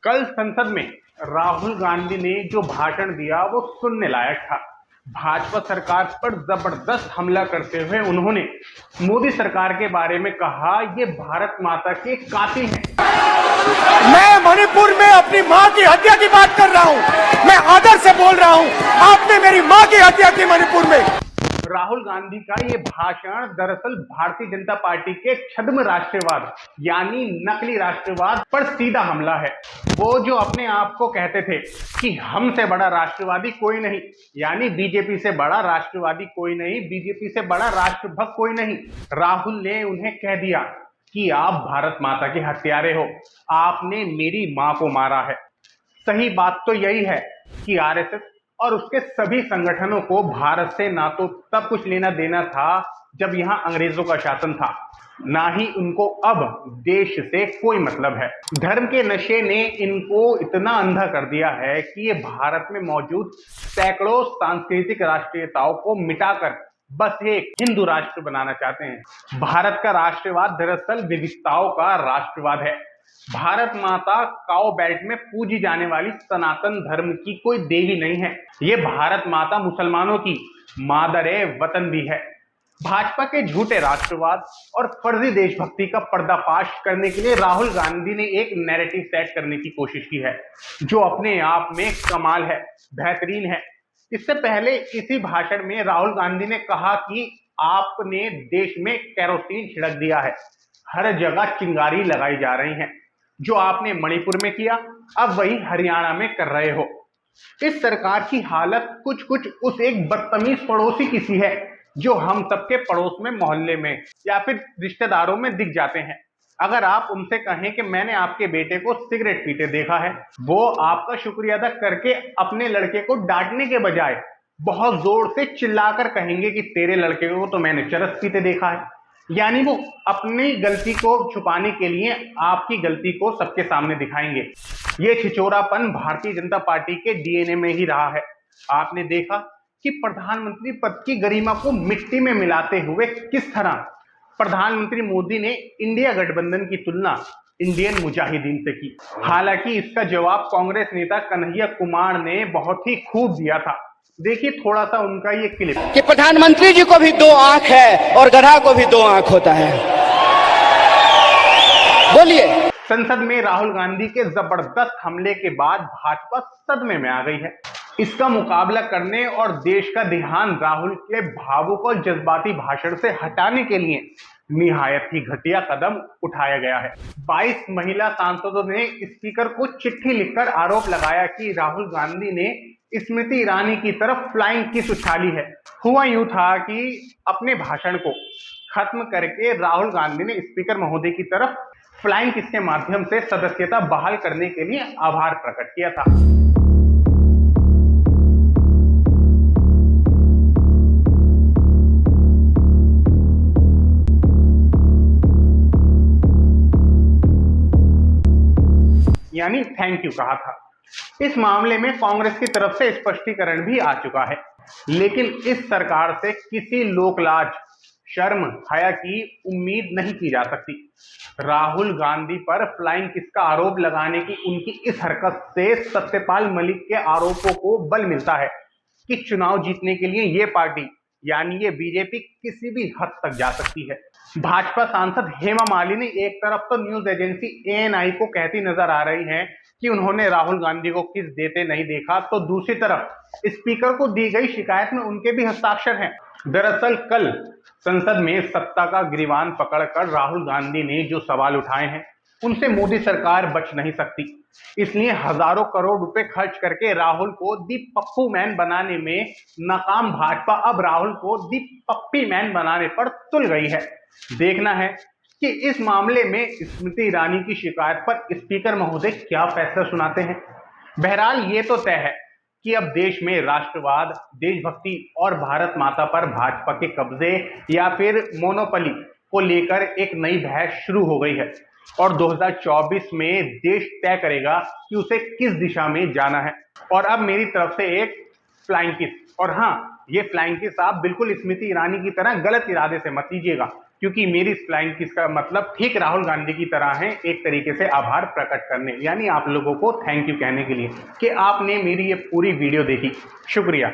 कल संसद में राहुल गांधी ने जो भाषण दिया वो सुनने लायक था। भाजपा सरकार पर जबरदस्त हमला करते हुए उन्होंने मोदी सरकार के बारे में कहा, ये भारत माता के कातिल हैं। मैं मणिपुर में अपनी मां की हत्या की बात कर रहा हूं। मैं आदर से बोल रहा हूं, आपने मेरी मां की हत्या की मणिपुर में। राहुल गांधी का ये भाषण दरअसल भारतीय जनता पार्टी के छद्म राष्ट्रवाद यानी नकली राष्ट्रवाद पर सीधा हमला है। वो जो अपने आप को कहते थे कि हमसे बड़ा राष्ट्रवादी कोई नहीं, यानी बीजेपी से बड़ा राष्ट्रवादी कोई नहीं, बीजेपी से बड़ा राष्ट्रभक्त कोई नहीं, राहुल ने उन्हें कह दिया कि आप भारत माता के हत्यारे हो, आपने मेरी मां को मारा है। सही बात तो यही है कि आरएसएस और उसके सभी संगठनों को भारत से ना तो तब कुछ लेना देना था जब यहां अंग्रेजों का शासन था, ना ही उनको अब देश से कोई मतलब है। धर्म के नशे ने इनको इतना अंधा कर दिया है कि ये भारत में मौजूद सैकड़ों सांस्कृतिक राष्ट्रीयताओं को मिटाकर बस एक हिंदू राष्ट्र बनाना चाहते हैं। भारत का राष्ट्रवाद दरअसल विविधताओं का राष्ट्रवाद है। भारत माता काओ बेल्ट में पूजी जाने वाली सनातन धर्म की कोई देवी नहीं है। ये भारत माता मुसलमानों की मादरे वतन भी है। भाजपा के झूठे राष्ट्रवाद और फर्जी देशभक्ति का पर्दाफाश करने के लिए राहुल गांधी ने एक नैरेटिव सेट करने की कोशिश की है, जो अपने आप में कमाल है, बेहतरीन है। इससे पहले इसी भाषण में राहुल गांधी ने कहा कि आपने देश में केरोसिन छिड़क दिया है, हर जगह चिंगारी लगाई जा रही है। जो आपने मणिपुर में किया, अब वही हरियाणा में कर रहे हो। इस सरकार की हालत कुछ कुछ उस एक बदतमीज पड़ोसी की सी है जो हम सबके पड़ोस में, मोहल्ले में या फिर रिश्तेदारों में दिख जाते हैं। अगर आप उनसे कहें कि मैंने आपके बेटे को सिगरेट पीते देखा है, वो आपका शुक्रिया अदा करके अपने लड़के को डांटने के बजाय बहुत जोर से चिल्लाकर कहेंगे कि तेरे लड़के को तो मैंने चरस पीते देखा है। यानी वो अपनी गलती को छुपाने के लिए आपकी गलती को सबके सामने दिखाएंगे। ये छिचोरापन भारतीय जनता पार्टी के डीएनए में ही रहा है। आपने देखा कि प्रधानमंत्री पद की गरिमा को मिट्टी में मिलाते हुए किस तरह प्रधानमंत्री मोदी ने इंडिया गठबंधन की तुलना इंडियन मुजाहिदीन से की। हालांकि इसका जवाब कांग्रेस नेता कन्हैया कुमार ने बहुत ही खूब दिया था। देखिए थोड़ा सा उनका ये क्लिप कि प्रधानमंत्री जी को भी दो आंख है और गधा को भी दो आंख होता है। बोलिए। संसद में राहुल गांधी के जबरदस्त हमले के बाद भाजपा सदमे में आ गई है। इसका मुकाबला करने और देश का ध्यान राहुल के भावुक और जज्बाती भाषण से हटाने के लिए निहायत ही घटिया कदम उठाया गया है। 22 महिला सांसदों ने स्पीकर को चिट्ठी लिखकर आरोप लगाया कि राहुल गांधी ने स्मृति ईरानी की तरफ फ्लाइंग किस उछाली है। हुआ यूं था कि अपने भाषण को खत्म करके राहुल गांधी ने स्पीकर महोदय की तरफ फ्लाइंग किस के माध्यम से सदस्यता बहाल करने के लिए आभार प्रकट किया था। यानी थैंक यू कहा था। इस मामले में कांग्रेस की तरफ से स्पष्टीकरण भी आ चुका है, लेकिन इस सरकार से किसी लोकलाज, शर्म, हया की उम्मीद नहीं की जा सकती। राहुल गांधी पर फ्लाइंग किस का आरोप लगाने की उनकी इस हरकत से सत्यपाल मलिक के आरोपों को बल मिलता है कि चुनाव जीतने के लिए ये पार्टी यानी ये बीजेपी किसी भी हद तक जा सकती है। भाजपा सांसद हेमा मालिनी एक तरफ तो न्यूज एजेंसी एएनआई को कहती नजर आ रही हैं कि उन्होंने राहुल गांधी को किस देते नहीं देखा, तो दूसरी तरफ स्पीकर को दी गई शिकायत में उनके भी हस्ताक्षर हैं। दरअसल कल संसद में सत्ता का गिरवान पकड़कर राहुल गांधी ने जो सवाल उठाए हैं उनसे मोदी सरकार बच नहीं सकती। इसलिए हजारों करोड़ रुपए खर्च करके राहुल को दी पप्पू मैन बनाने में नाकाम भाजपा अब राहुल को दी पप्पी मैन बनाने पर तुल गई है। देखना है कि इस मामले में स्मृति ईरानी की शिकायत पर स्पीकर महोदय क्या फैसला सुनाते हैं। बहरहाल ये तो तय है कि अब देश में राष्ट्रवाद, देशभक्ति और भारत माता पर भाजपा के कब्जे या फिर मोनोपली को लेकर एक नई बहस शुरू हो गई है और 2024 में देश तय करेगा कि उसे किस दिशा में जाना है। और अब मेरी तरफ से एक फ्लाइंग किस, और हाँ, ये फ्लाइंग किस आप बिल्कुल स्मृति ईरानी की तरह गलत इरादे से मत लीजिएगा। क्योंकि मेरी इस फ्लाइंग किस का मतलब ठीक राहुल गांधी की तरह है, एक तरीके से आभार प्रकट करने, यानी आप लोगों को थैंक यू कहने के लिए कि आपने मेरी ये पूरी वीडियो देखी। शुक्रिया।